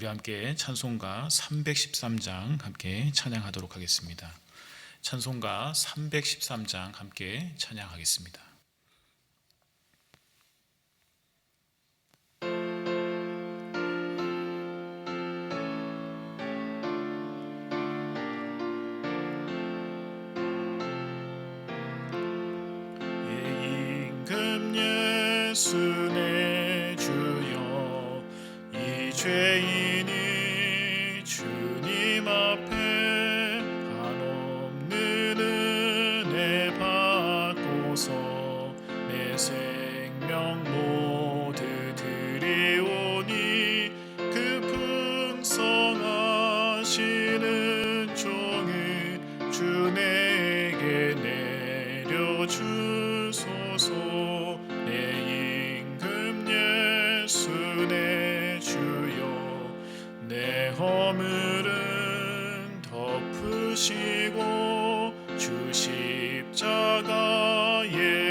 우리 함께 찬송가 313장 함께 찬양하도록 하겠습니다. 찬송가 313장 함께 찬양하겠습니다. 임금 예수 내 주여, 이 죄인이 주님 앞에 한없는 은혜 받고서 내 생명 모두 드리오니, 그 풍성하시는 종을 주 내게 내려주소서. 내 임금 예수 내 주여, 내 허물은 덮으시고 주 십자가에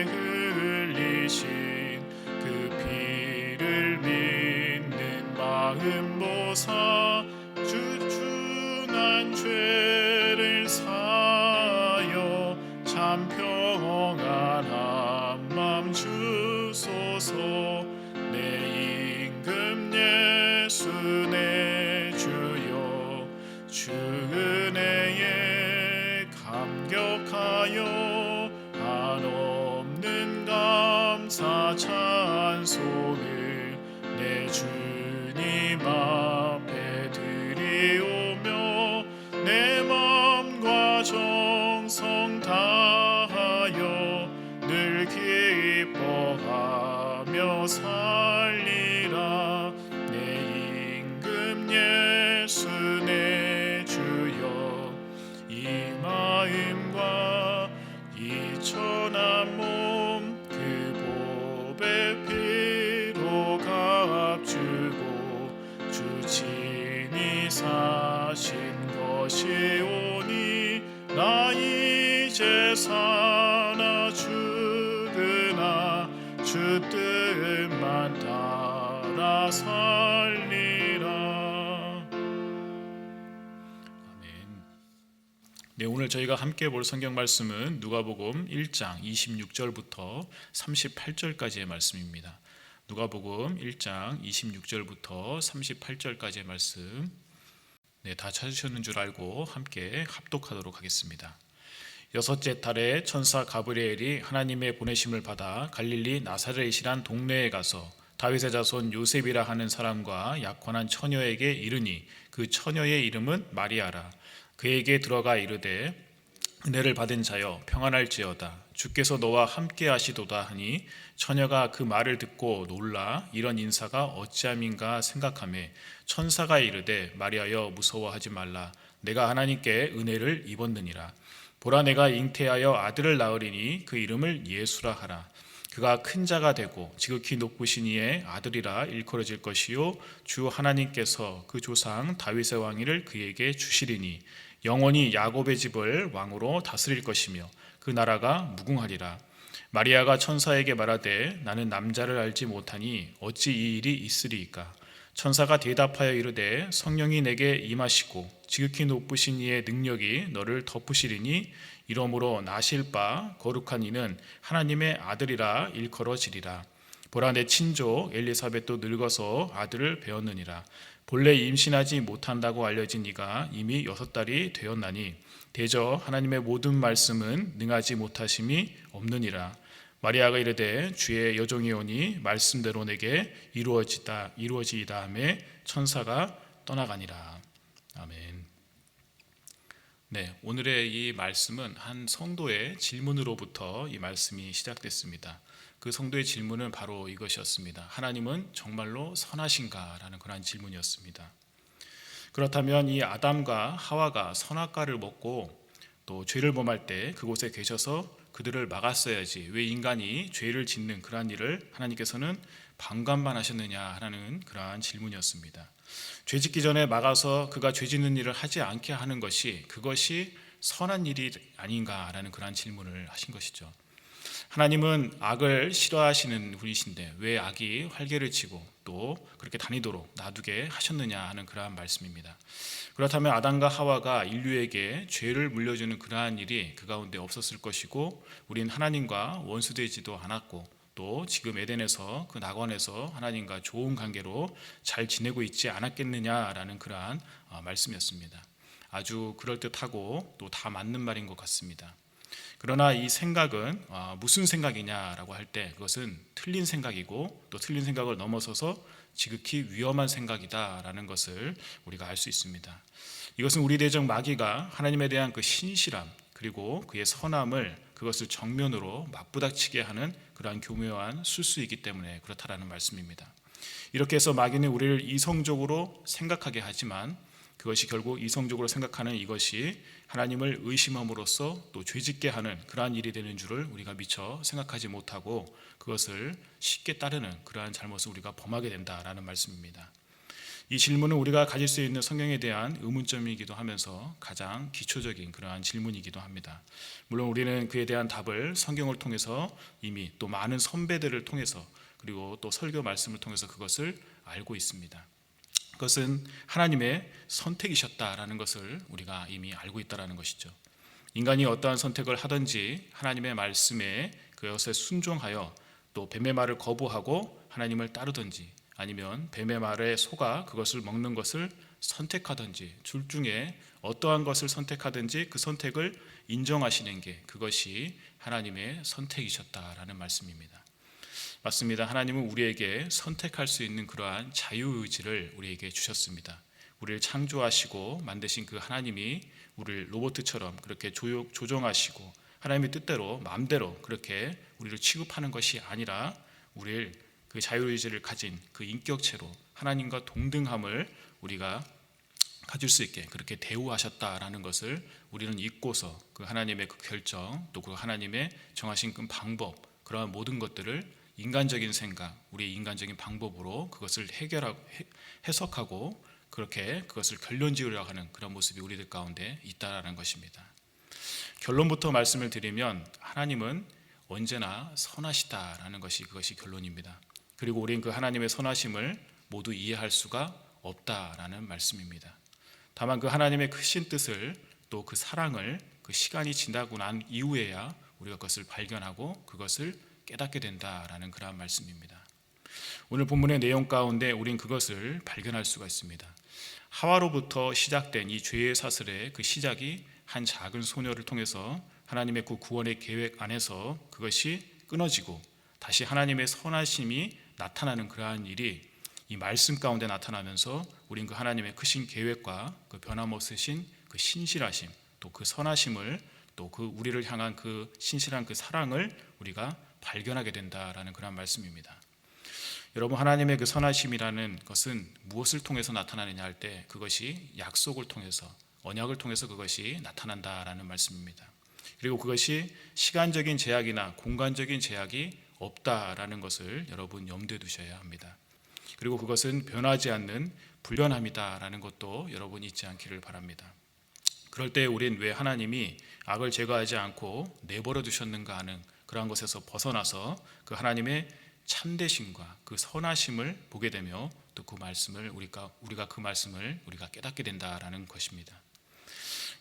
흘리신 그 피를 믿는 마음 보사 주난 죄를 사하여 참 평안한 맘 주소서. 내 임금 예수 내 주여, 주 은혜에 감격하여 한없는 감사 찬송을 내 주님 앞에 드리오며, 내 마음과 정성 다하여 늘 기뻐하며 살리라. 내 임금 예수 내 주여, 이 마음과 이 천한 몸 그 보배 피로 값주고 주 친히 사신 것이오니, 나 이제 사나 죽으나 주 뜻만 따라 살리라. 아멘. 네, 오늘 저희가 함께 볼 성경 말씀은 누가복음 1장 26절부터 38절까지의 말씀입니다. 누가복음 1장 26절부터 38절까지의 말씀, 네, 다 찾으셨는 줄 알고 함께 합독하도록 하겠습니다. 여섯째 달에 천사 가브리엘이 하나님의 보내심을 받아 갈릴리 나사렛이란 동네에 가서 다윗의 자손 요셉이라 하는 사람과 약혼한 처녀에게 이르니, 그 처녀의 이름은 마리아라. 그에게 들어가 이르되, 은혜를 받은 자여 평안할지어다, 주께서 너와 함께 하시도다 하니, 처녀가 그 말을 듣고 놀라 이런 인사가 어찌함인가 생각하매 천사가 이르되, 마리아여 무서워하지 말라. 내가 하나님께 은혜를 입었느니라. 보라, 내가 잉태하여 아들을 낳으리니 그 이름을 예수라 하라. 그가 큰 자가 되고 지극히 높으신 이의 아들이라 일컬어질 것이요, 주 하나님께서 그 조상 다윗의 왕위를 그에게 주시리니 영원히 야곱의 집을 왕으로 다스릴 것이며 그 나라가 무궁하리라. 마리아가 천사에게 말하되, 나는 남자를 알지 못하니 어찌 이 일이 있으리이까. 천사가 대답하여 이르되, 성령이 내게 임하시고 지극히 높으신 이의 능력이 너를 덮으시리니, 이러므로 나실 바 거룩한 이는 하나님의 아들이라 일컬어지리라. 보라, 내 친족 엘리사벳도 늙어서 아들을 배었느니라. 본래 임신하지 못한다고 알려진 이가 이미 6달이 되었나니 대저 하나님의 모든 말씀은 능하지 못하심이 없느니라. 마리아가 이르되, 주의 여종이오니 말씀대로 내게 이루어지이다 하매 천사가 떠나가니라. 아멘. 네, 오늘의 이 말씀은 한 성도의 질문으로부터 이 말씀이 시작됐습니다. 그 성도의 질문은 바로 이것이었습니다. 하나님은 정말로 선하신가? 라는 그런 질문이었습니다. 그렇다면 이 아담과 하와가 선악과를 먹고 또 죄를 범할 때 그곳에 계셔서 그들을 막았어야지, 왜 인간이 죄를 짓는 그러한 일을 하나님께서는 방관만 하셨느냐라는 그러한 질문이었습니다. 죄 짓기 전에 막아서 그가 죄 짓는 일을 하지 않게 하는 것이, 그것이 선한 일이 아닌가라는 그러한 질문을 하신 것이죠. 하나님은 악을 싫어하시는 분이신데 왜 악이 활개를 치고 또 그렇게 다니도록 놔두게 하셨느냐 하는 그러한 말씀입니다. 그렇다면 아담과 하와가 인류에게 죄를 물려주는 그러한 일이 그 가운데 없었을 것이고 우린 하나님과 원수되지도 않았고 또 지금 에덴에서 그 낙원에서 하나님과 좋은 관계로 잘 지내고 있지 않았겠느냐라는 그러한 말씀이었습니다. 아주 그럴듯하고 또 다 맞는 말인 것 같습니다. 그러나 이 생각은 무슨 생각이냐라고 할 때 그것은 틀린 생각이고 또 틀린 생각을 넘어서서 지극히 위험한 생각이다라는 것을 우리가 알 수 있습니다. 이것은 우리 대적 마귀가 하나님에 대한 그 신실함 그리고 그의 선함을 그것을 정면으로 맞부닥치게 하는 그러한 교묘한 술수이기 때문에 그렇다라는 말씀입니다. 이렇게 해서 마귀는 우리를 이성적으로 생각하게 하지만 그것이 결국 이성적으로 생각하는 이것이 하나님을 의심함으로써 또 죄짓게 하는 그러한 일이 되는 줄을 우리가 미처 생각하지 못하고 그것을 쉽게 따르는 그러한 잘못을 우리가 범하게 된다라는 말씀입니다. 이 질문은 우리가 가질 수 있는 성경에 대한 의문점이기도 하면서 가장 기초적인 그러한 질문이기도 합니다. 물론 우리는 그에 대한 답을 성경을 통해서 이미 또 많은 선배들을 통해서 그리고 또 설교 말씀을 통해서 그것을 알고 있습니다. 그것은 하나님의 선택이셨다라는 것을 우리가 이미 알고 있다라는 것이죠. 인간이 어떠한 선택을 하든지 하나님의 말씀에 그것에 순종하여 또 뱀의 말을 거부하고 하나님을 따르든지 아니면 뱀의 말에 속아 그것을 먹는 것을 선택하든지 둘 중에 어떠한 것을 선택하든지 그 선택을 인정하시는 게 그것이 하나님의 선택이셨다라는 말씀입니다. 맞습니다. 하나님은 우리에게 선택할 수 있는 그러한 자유의지를 우리에게 주셨습니다. 우리를 창조하시고 만드신 그 하나님이 우리를 로봇처럼 그렇게 조종하시고 하나님의 뜻대로 마음대로 그렇게 우리를 취급하는 것이 아니라 우리를 그 자유의지를 가진 그 인격체로 하나님과 동등함을 우리가 가질 수 있게 그렇게 대우하셨다라는 것을 우리는 잊고서 그 하나님의 그 결정 또 그 하나님의 정하신 그 방법 그러한 모든 것들을 인간적인 생각, 우리의 인간적인 방법으로 그것을 해석하고 그렇게 그것을 결론지으려고 하는 그런 모습이 우리들 가운데 있다라는 것입니다. 결론부터 말씀을 드리면 하나님은 언제나 선하시다라는 것이 그것이 결론입니다. 그리고 우리는 그 하나님의 선하심을 모두 이해할 수가 없다라는 말씀입니다. 다만 그 하나님의 크신 뜻을 또 그 사랑을 그 시간이 지나고 난 이후에야 우리가 그것을 발견하고 그것을 깨닫게 된다라는 그러한 말씀입니다. 오늘 본문의 내용 가운데 우린 그것을 발견할 수가 있습니다. 하와로부터 시작된 이 죄의 사슬의 그 시작이 한 작은 소녀를 통해서 하나님의 그 구원의 계획 안에서 그것이 끊어지고 다시 하나님의 선하심이 나타나는 그러한 일이 이 말씀 가운데 나타나면서 우린 그 하나님의 크신 계획과 그 변함없으신 그 신실하심 또 그 선하심을 또 그 우리를 향한 그 신실한 그 사랑을 우리가 발견하게 된다라는 그런 말씀입니다. 여러분 하나님의 그 선하심이라는 것은 무엇을 통해서 나타나느냐 할 때 그것이 약속을 통해서 언약을 통해서 그것이 나타난다라는 말씀입니다. 그리고 그것이 시간적인 제약이나 공간적인 제약이 없다라는 것을 여러분 염두에 두셔야 합니다. 그리고 그것은 변하지 않는 불변함이다라는 것도 여러분 잊지 않기를 바랍니다. 그럴 때 우린 왜 하나님이 악을 제거하지 않고 내버려 두셨는가 하는 그러한 것에서 벗어나서 그 하나님의 참되심과 그 선하심을 보게 되며 또 그 말씀을 우리가 그 말씀을 우리가 깨닫게 된다라는 것입니다.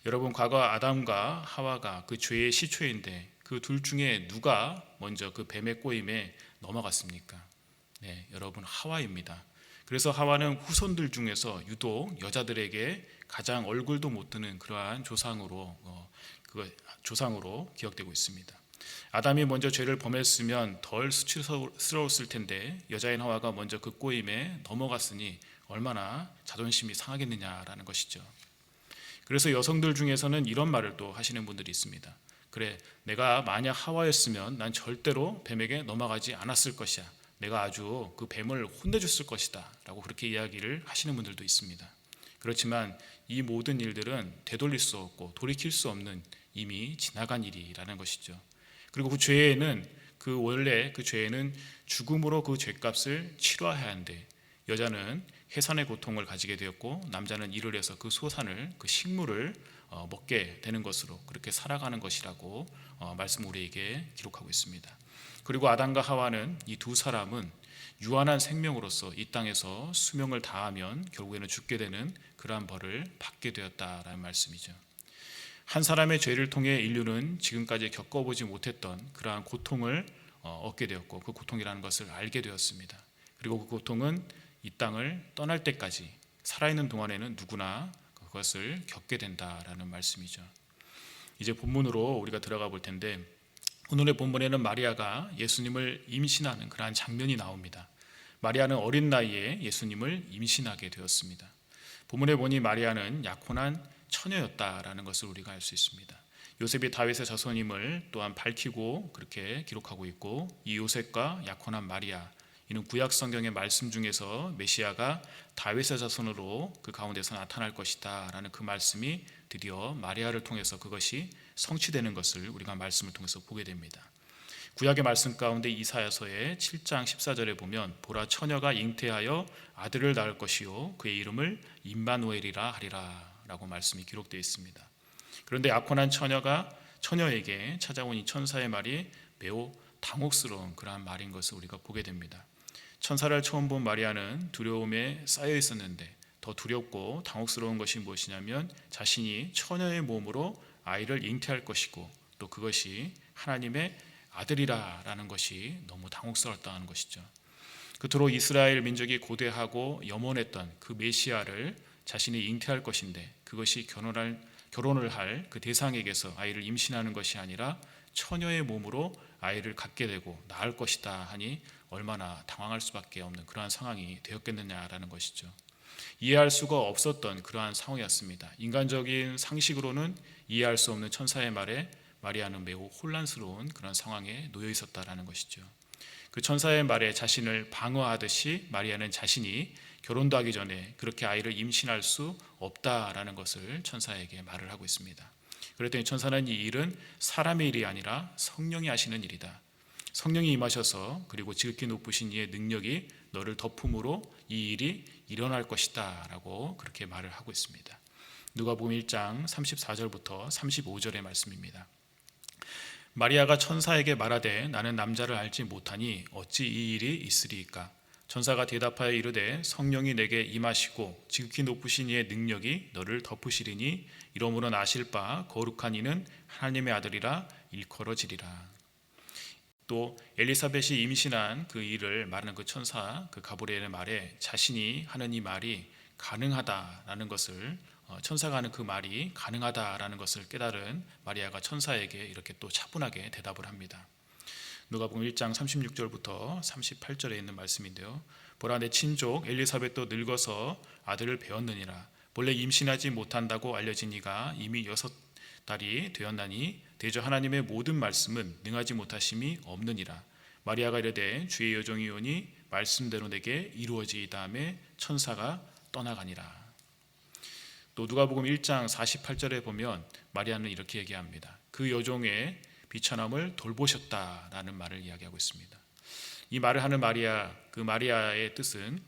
여러분 과거 아담과 하와가 그 죄의 시초인데 그 둘 중에 누가 먼저 그 뱀의 꼬임에 넘어갔습니까? 네, 여러분 하와입니다. 그래서 하와는 후손들 중에서 유독 여자들에게 가장 얼굴도 못 드는 그러한 조상으로 기억되고 있습니다. 아담이 먼저 죄를 범했으면 덜 수치스러웠을 텐데 여자인 하와가 먼저 그 꼬임에 넘어갔으니 얼마나 자존심이 상하겠느냐라는 것이죠. 그래서 여성들 중에서는 이런 말을 또 하시는 분들이 있습니다. 그래, 내가 만약 하와였으면 난 절대로 뱀에게 넘어가지 않았을 것이야. 내가 아주 그 뱀을 혼내줬을 것이다 라고 그렇게 이야기를 하시는 분들도 있습니다. 그렇지만 이 모든 일들은 되돌릴 수 없고 돌이킬 수 없는 이미 지나간 일이라는 것이죠. 그리고 그 죄에는 원래 그 죄에는 죽음으로 그 죄값을 치러야 하는데 여자는 해산의 고통을 가지게 되었고 남자는 이를 해서 그 소산을 그 식물을 먹게 되는 것으로 그렇게 살아가는 것이라고 말씀 우리에게 기록하고 있습니다. 그리고 아담과 하와는 이 두 사람은 유한한 생명으로서 이 땅에서 수명을 다하면 결국에는 죽게 되는 그러한 벌을 받게 되었다라는 말씀이죠. 한 사람의 죄를 통해 인류는 지금까지 겪어보지 못했던 그러한 고통을 얻게 되었고, 그 고통이라는 것을 알게 되었습니다. 그리고 그 고통은 이 땅을 떠날 때까지 살아있는 동안에는 누구나 그것을 겪게 된다라는 말씀이죠. 이제 본문으로 우리가 들어가 볼 텐데, 오늘의 본문에는 마리아가 예수님을 임신하는 그러한 장면이 나옵니다. 마리아는 어린 나이에 예수님을 임신하게 되었습니다. 본문에 보니 마리아는 약혼한 처녀였다라는 것을 우리가 알 수 있습니다. 요셉이 다윗의 자손임을 또한 밝히고 그렇게 기록하고 있고, 이 요셉과 약혼한 마리아, 이는 구약 성경의 말씀 중에서 메시아가 다윗의 자손으로 그 가운데서 나타날 것이다 라는 그 말씀이 드디어 마리아를 통해서 그것이 성취되는 것을 우리가 말씀을 통해서 보게 됩니다. 구약의 말씀 가운데 이사야서의 7장 14절에 보면, 보라 처녀가 잉태하여 아들을 낳을 것이요 그의 이름을 임마누엘이라 하리라 라고 말씀이 기록되어 있습니다. 그런데 약혼한 처녀에게 찾아온 이 천사의 말이 매우 당혹스러운 그러한 말인 것을 우리가 보게 됩니다. 천사를 처음 본 마리아는 두려움에 쌓여 있었는데, 더 두렵고 당혹스러운 것이 무엇이냐면 자신이 처녀의 몸으로 아이를 잉태할 것이고, 또 그것이 하나님의 아들이라는 것이 너무 당혹스럽다는 것이죠. 그토록 이스라엘 민족이 고대하고 염원했던 그 메시아를 자신이 잉태할 것인데, 그것이 결혼을 할 그 대상에게서 아이를 임신하는 것이 아니라 처녀의 몸으로 아이를 갖게 되고 낳을 것이다 하니 얼마나 당황할 수밖에 없는 그러한 상황이 되었겠느냐라는 것이죠. 이해할 수가 없었던 그러한 상황이었습니다. 인간적인 상식으로는 이해할 수 없는 천사의 말에 마리아는 매우 혼란스러운 그런 상황에 놓여 있었다라는 것이죠. 그 천사의 말에 자신을 방어하듯이 마리아는 자신이 결혼도 하기 전에 그렇게 아이를 임신할 수 없다라는 것을 천사에게 말을 하고 있습니다. 그랬더니 천사는 이 일은 사람의 일이 아니라 성령이 하시는 일이다. 성령이 임하셔서 그리고 지극히 높으신 이의 능력이 너를 덮음으로 이 일이 일어날 것이다 라고 그렇게 말을 하고 있습니다. 누가복음 1장 34절부터 35절의 말씀입니다. 마리아가 천사에게 말하되 나는 남자를 알지 못하니 어찌 이 일이 있으리이까. 천사가 대답하여 이르되 성령이 내게 임하시고 지극히 높으신 이의 능력이 너를 덮으시리니 이러므로 나실 바 거룩한 이는 하나님의 아들이라 일컬어지리라. 또 엘리사벳이 임신한 그 일을 말하는 그 천사 그 가브리엘의 말에 자신이 하는 이 말이 가능하다라는 것을, 천사가 하는 그 말이 가능하다라는 것을 깨달은 마리아가 천사에게 이렇게 또 차분하게 대답을 합니다. 누가복음 1장 36절부터 38절에 있는 말씀인데요. 보라 내 친족 엘리사벳도 늙어서 아들을 배었느니라. 본래 임신하지 못한다고 알려진 이가 이미 6달이 되었나니 대저 하나님의 모든 말씀은 능하지 못하심이 없느니라. 마리아가 이르되 주의 여종이 오니 말씀대로 내게 이루어지이다 하매 천사가 떠나가니라. 또 누가복음 1장 48절에 보면 마리아는 이렇게 얘기합니다. 그 여종의 비천함을 돌보셨다라는 말을 이야기하고 있습니다. 이 말을 하는 마리아, 그 마리아의 뜻은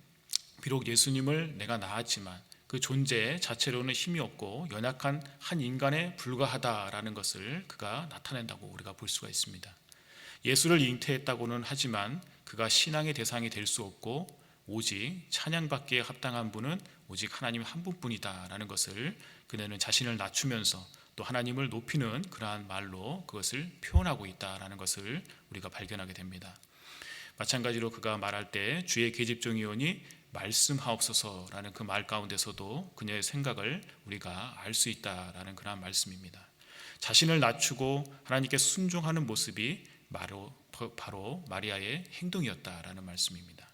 비록 예수님을 내가 낳았지만 그 존재 자체로는 힘이 없고 연약한 한 인간에 불과하다라는 것을 그가 나타낸다고 우리가 볼 수가 있습니다. 예수를 잉태했다고는 하지만 그가 신앙의 대상이 될 수 없고 오직 찬양받기에 합당한 분은 오직 하나님 한 분뿐이다라는 것을 그녀는 자신을 낮추면서 또 하나님을 높이는 그러한 말로 그것을 표현하고 있다라는 것을 우리가 발견하게 됩니다. 마찬가지로 그가 말할 때 주의 계집종이오니 말씀하옵소서라는 그 말 가운데서도 그녀의 생각을 우리가 알 수 있다라는 그러한 말씀입니다. 자신을 낮추고 하나님께 순종하는 모습이 바로 마리아의 행동이었다라는 말씀입니다.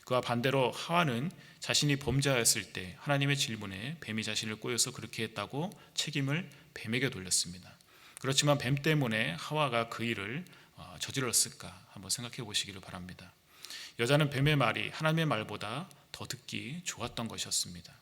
그와 반대로 하와는 자신이 범죄하였을 때 하나님의 질문에 뱀이 자신을 꼬여서 그렇게 했다고 책임을 뱀에게 돌렸습니다. 그렇지만 뱀 때문에 하와가 그 일을 저질렀을까 한번 생각해 보시기를 바랍니다. 여자는 뱀의 말이 하나님의 말보다 더 듣기 좋았던 것이었습니다.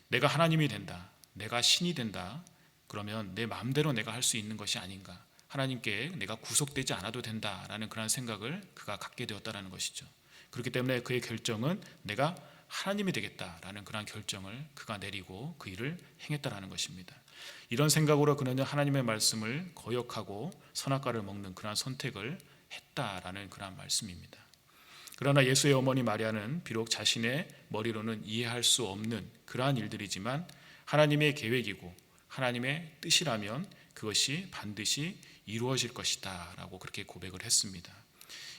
내가 하나님이 된다, 내가 신이 된다, 그러면 내 마음대로 내가 할 수 있는 것이 아닌가, 하나님께 내가 구속되지 않아도 된다라는 그런 생각을 그가 갖게 되었다는 것이죠. 그렇기 때문에 그의 결정은 내가 하나님이 되겠다라는 그런 결정을 그가 내리고 그 일을 행했다라는 것입니다. 이런 생각으로 그는 하나님의 말씀을 거역하고 선악과를 먹는 그런 선택을 했다라는 그런 말씀입니다. 그러나 예수의 어머니 마리아는 비록 자신의 머리로는 이해할 수 없는 그러한 일들이지만 하나님의 계획이고 하나님의 뜻이라면 그것이 반드시 이루어질 것이다 라고 그렇게 고백을 했습니다.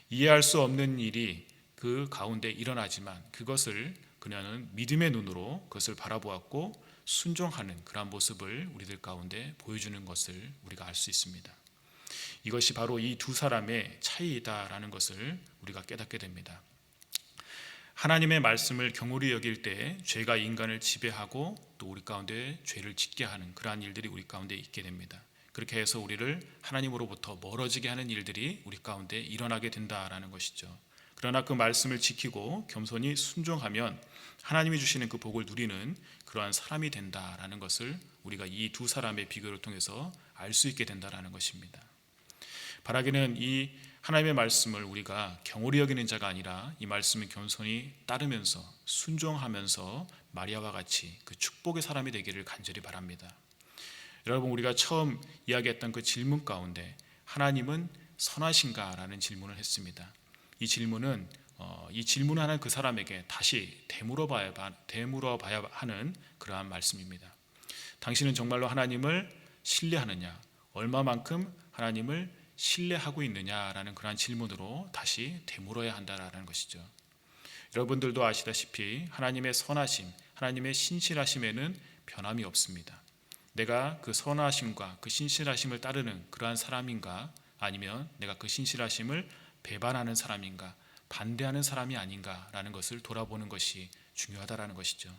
이해할 수 없는 일이 그 가운데 일어나지만 그것을 그녀는 믿음의 눈으로 그것을 바라보았고 순종하는 그러한 모습을 우리들 가운데 보여주는 것을 우리가 알 수 있습니다. 이것이 바로 이 두 사람의 차이이다라는 것을 우리가 깨닫게 됩니다. 하나님의 말씀을 경홀히 여길 때 죄가 인간을 지배하고 또 우리 가운데 죄를 짓게 하는 그러한 일들이 우리 가운데 있게 됩니다. 그렇게 해서 우리를 하나님으로부터 멀어지게 하는 일들이 우리 가운데 일어나게 된다라는 것이죠. 그러나 그 말씀을 지키고 겸손히 순종하면 하나님이 주시는 그 복을 누리는 그러한 사람이 된다라는 것을 우리가 이 두 사람의 비교를 통해서 알 수 있게 된다라는 것입니다. 바라기는 이 하나님의 말씀을 우리가 경홀히 여기는 자가 아니라 이 말씀을 겸손히 따르면서 순종하면서 마리아와 같이 그 축복의 사람이 되기를 간절히 바랍니다. 여러분, 우리가 처음 이야기했던 그 질문 가운데 하나님은 선하신가? 라는 질문을 했습니다. 이 질문은 이 질문하는 그 사람에게 다시 되물어봐야 하는 그러한 말씀입니다. 당신은 정말로 하나님을 신뢰하느냐? 얼마만큼 하나님을 신뢰하고 있느냐라는 그러한 질문으로 다시 되물어야 한다라는 것이죠. 여러분들도 아시다시피 하나님의 선하심, 하나님의 신실하심에는 변함이 없습니다. 내가 그 선하심과 그 신실하심을 따르는 그러한 사람인가, 아니면 내가 그 신실하심을 배반하는 사람인가, 반대하는 사람이 아닌가라는 것을 돌아보는 것이 중요하다라는 것이죠.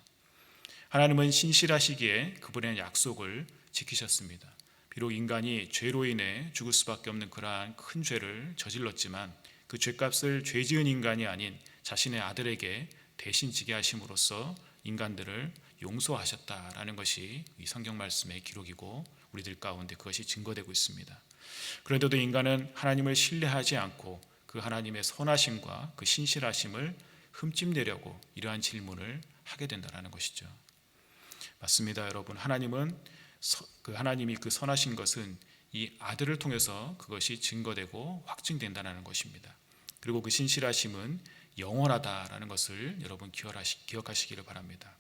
하나님은 신실하시기에 그분의 약속을 지키셨습니다. 비록 인간이 죄로 인해 죽을 수밖에 없는 그러한 큰 죄를 저질렀지만 그 죄값을 죄 지은 인간이 아닌 자신의 아들에게 대신 지게 하심으로써 인간들을 용서하셨다라는 것이 이 성경 말씀의 기록이고 우리들 가운데 그것이 증거되고 있습니다. 그런데도 인간은 하나님을 신뢰하지 않고 그 하나님의 선하심과 그 신실하심을 흠집내려고 이러한 질문을 하게 된다는 것이죠. 맞습니다, 여러분. 하나님이 그 선하신 것은 이 아들을 통해서 그것이 증거되고 확증된다는 것입니다. 그리고 그 신실하심은 영원하다라는 것을 여러분 기억하시기를 바랍니다.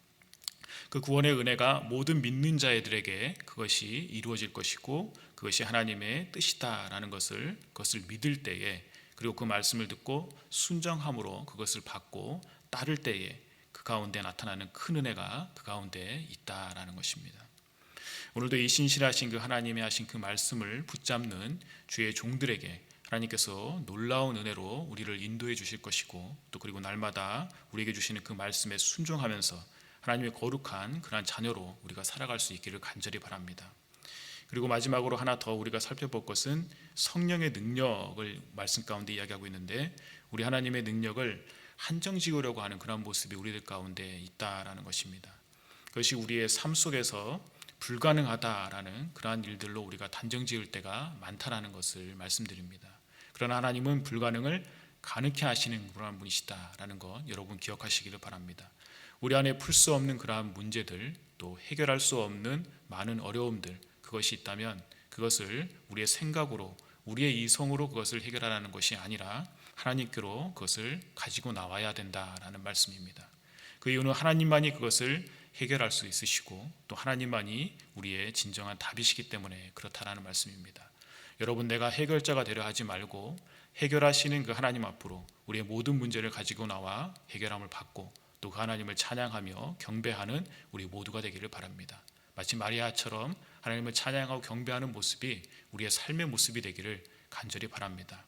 그 구원의 은혜가 모든 믿는 자들에게 그것이 이루어질 것이고 그것이 하나님의 뜻이다라는 그것을 믿을 때에, 그리고 그 말씀을 듣고 순종함으로 그것을 받고 따를 때에 그 가운데 나타나는 큰 은혜가 그 가운데 있다라는 것입니다. 오늘도 이 신실하신 그 하나님이 하신 그 말씀을 붙잡는 주의 종들에게 하나님께서 놀라운 은혜로 우리를 인도해 주실 것이고, 또 그리고 날마다 우리에게 주시는 그 말씀에 순종하면서 하나님의 거룩한 그러한 자녀로 우리가 살아갈 수 있기를 간절히 바랍니다. 그리고 마지막으로 하나 더 우리가 살펴볼 것은 성령의 능력을 말씀 가운데 이야기하고 있는데, 우리 하나님의 능력을 한정 지으려고 하는 그런 모습이 우리들 가운데 있다라는 것입니다. 그것이 우리의 삶 속에서 불가능하다라는 그러한 일들로 우리가 단정 지을 때가 많다라는 것을 말씀드립니다. 그러나 하나님은 불가능을 가능케 하시는 그러한 분이시다라는 것 여러분 기억하시기를 바랍니다. 우리 안에 풀 수 없는 그러한 문제들, 또 해결할 수 없는 많은 어려움들, 그것이 있다면 그것을 우리의 생각으로, 우리의 이성으로 그것을 해결하라는 것이 아니라 하나님께로 그것을 가지고 나와야 된다라는 말씀입니다. 그 이유는 하나님만이 그것을 해결할 수 있으시고 또 하나님만이 우리의 진정한 답이시기 때문에 그렇다라는 말씀입니다. 여러분, 내가 해결자가 되려 하지 말고 해결하시는 그 하나님 앞으로 우리의 모든 문제를 가지고 나와 해결함을 받고 또 그 하나님을 찬양하며 경배하는 우리 모두가 되기를 바랍니다. 마치 마리아처럼 하나님을 찬양하고 경배하는 모습이 우리의 삶의 모습이 되기를 간절히 바랍니다.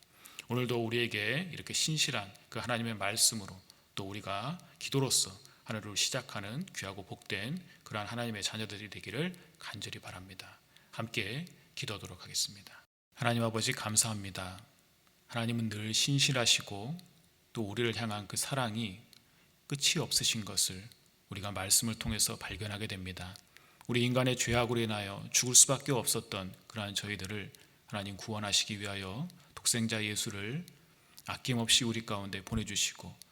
오늘도 우리에게 이렇게 신실한 그 하나님의 말씀으로 또 우리가 기도로서 하늘을 시작하는 귀하고 복된 그러한 하나님의 자녀들이 되기를 간절히 바랍니다. 함께 기도하도록 하겠습니다. 하나님 아버지, 감사합니다. 하나님은 늘 신실하시고 또 우리를 향한 그 사랑이 끝이 없으신 것을 우리가 말씀을 통해서 발견하게 됩니다. 우리 인간의 죄악으로 인하여 죽을 수밖에 없었던 그러한 저희들을 하나님 구원하시기 위하여 독생자 예수를 아낌없이 우리 가운데 보내주시고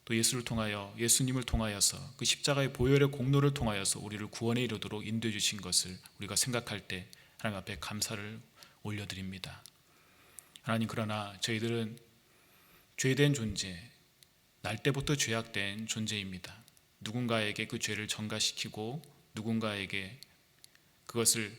또 예수님을 통하여서 그 십자가의 보혈의 공로를 통하여서 우리를 구원에 이르도록 인도해 주신 것을 우리가 생각할 때 하나님 앞에 감사를 올려드립니다. 하나님, 그러나 저희들은 죄된 존재, 날 때부터 죄악된 존재입니다. 누군가에게 그 죄를 전가시키고 누군가에게 그것을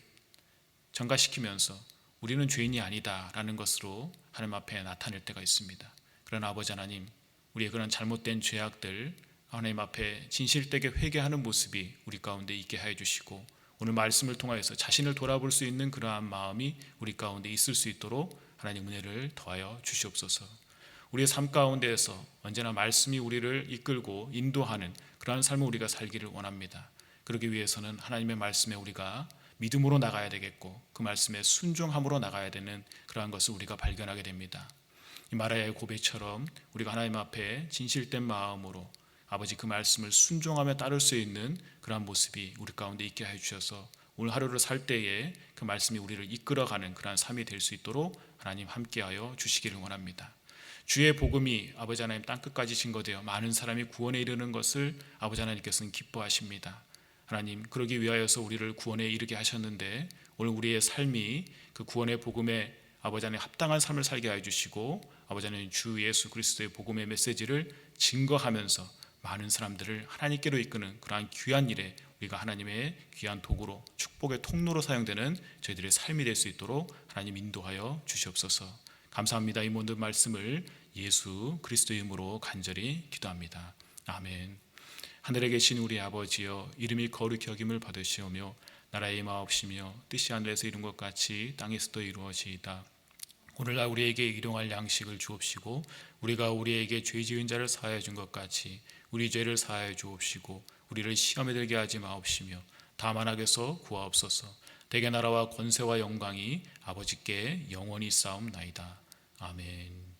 전가시키면서 우리는 죄인이 아니다라는 것으로 하나님 앞에 나타낼 때가 있습니다. 그러나 아버지 하나님, 우리의 그런 잘못된 죄악들 하나님 앞에 진실되게 회개하는 모습이 우리 가운데 있게 하여 주시고, 오늘 말씀을 통하여서 자신을 돌아볼 수 있는 그러한 마음이 우리 가운데 있을 수 있도록 하나님 은혜를 더하여 주시옵소서. 우리의 삶 가운데에서 언제나 말씀이 우리를 이끌고 인도하는 그러한 삶을 우리가 살기를 원합니다. 그러기 위해서는 하나님의 말씀에 우리가 믿음으로 나가야 되겠고, 그 말씀에 순종함으로 나가야 되는 그러한 것을 우리가 발견하게 됩니다. 이 마라야의 고백처럼 우리가 하나님 앞에 진실된 마음으로 아버지 그 말씀을 순종하며 따를 수 있는 그러한 모습이 우리 가운데 있게 하여 주셔서 오늘 하루를 살 때에 그 말씀이 우리를 이끌어가는 그러한 삶이 될 수 있도록 하나님 함께하여 주시기를 원합니다. 주의 복음이 아버지 하나님 땅끝까지 증거되어 많은 사람이 구원에 이르는 것을 아버지 하나님께서는 기뻐하십니다. 하나님, 그러기 위하여서 우리를 구원에 이르게 하셨는데 오늘 우리의 삶이 그 구원의 복음에 아버지 하나님 합당한 삶을 살게 하여 주시고, 아버지 하나님 주 예수 그리스도의 복음의 메시지를 증거하면서 많은 사람들을 하나님께로 이끄는 그러한 귀한 일에 우리가 하나님의 귀한 도구로 축복의 통로로 사용되는 저희들의 삶이 될 수 있도록 하나님 인도하여 주시옵소서. 감사합니다. 이 모든 말씀을 예수 그리스도의 이름으로 간절히 기도합니다. 아멘. 하늘에 계신 우리 아버지여, 이름이 거룩히 여김을 받으시오며 나라의 마옵시며 뜻이 하늘에서 이룬 것 같이 땅에서도 이루어지이다. 오늘날 우리에게 일용할 양식을 주옵시고, 우리가 우리에게 죄 지은 자를 사하여 준 것 같이 우리 죄를 사하여 주옵시고, 우리를 시험에 들게 하지 마옵시며 다만 악에서 구하옵소서. 대개 나라와 권세와 영광이 아버지께 영원히 싸움나이다. 아멘.